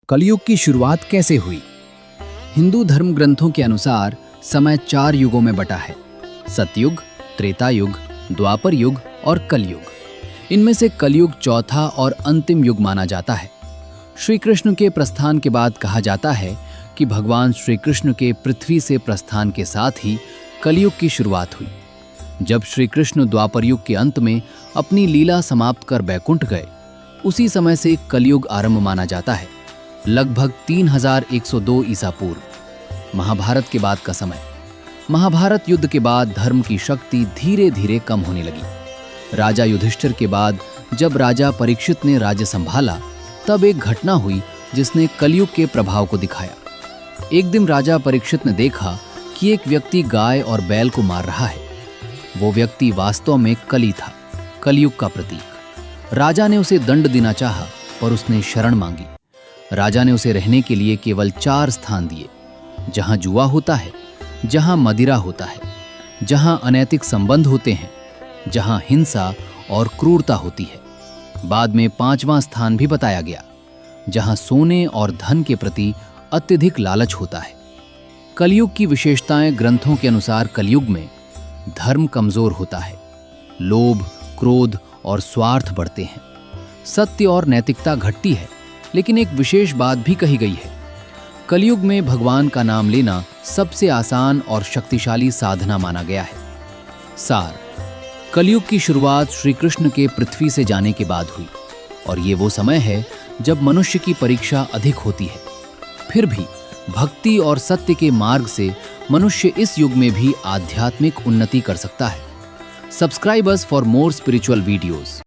कलयुग की शुरुआत कैसे हुई? हिंदू धर्म ग्रंथों के अनुसार समय 4 युगों में बटा है: सतयुग, त्रेता युग, द्वापर युग और कलयुग। इनमें से कलयुग चौथा और अंतिम युग माना जाता है। श्री कृष्ण के प्रस्थान के बाद कहा जाता है कि भगवान श्री कृष्ण के पृथ्वी से प्रस्थान के साथ ही कलयुग की शुरुआत हुई। जब श्री कृष्ण द्वापर युग के अंत में अपनी लीला समाप्त कर बैकुंठ गए, उसी समय से कलयुग आरंभ माना जाता है। लगभग 3102 ईसा पूर्व, महाभारत के बाद का समय। महाभारत युद्ध के बाद धर्म की शक्ति धीरे धीरे कम होने लगी। राजा युधिष्ठिर के बाद जब राजा परीक्षित ने राज्य संभाला, तब एक घटना हुई जिसने कलयुग के प्रभाव को दिखाया। एक दिन राजा परीक्षित ने देखा कि एक व्यक्ति गाय और बैल को मार रहा है। वो व्यक्ति वास्तव में कली था, कलयुग का प्रतीक। राजा ने उसे दंड देना चाहा, पर उसने शरण मांगी। राजा ने उसे रहने के लिए केवल 4 स्थान दिए: जहां जुआ होता है, जहां मदिरा होता है, जहां अनैतिक संबंध होते हैं, जहां हिंसा और क्रूरता होती है। बाद में 5वां स्थान भी बताया गया, जहां सोने और धन के प्रति अत्यधिक लालच होता है। कलयुग की विशेषताएं ग्रंथों के अनुसार कलयुग में धर्म कमजोर होता है, लोभ, क्रोध और स्वार्थ बढ़ते हैं, सत्य और नैतिकता घटती है। लेकिन एक विशेष बात भी कही गई है: कलयुग में भगवान का नाम लेना सबसे आसान और शक्तिशाली साधना माना गया है। सार: कलयुग की शुरुआत श्री कृष्ण के पृथ्वी से जाने के बाद हुई, और ये वो समय है जब मनुष्य की परीक्षा अधिक होती है। फिर भी भक्ति और सत्य के मार्ग से मनुष्य इस युग में भी आध्यात्मिक उन्नति कर सकता है। Subscribe us for more spiritual videos.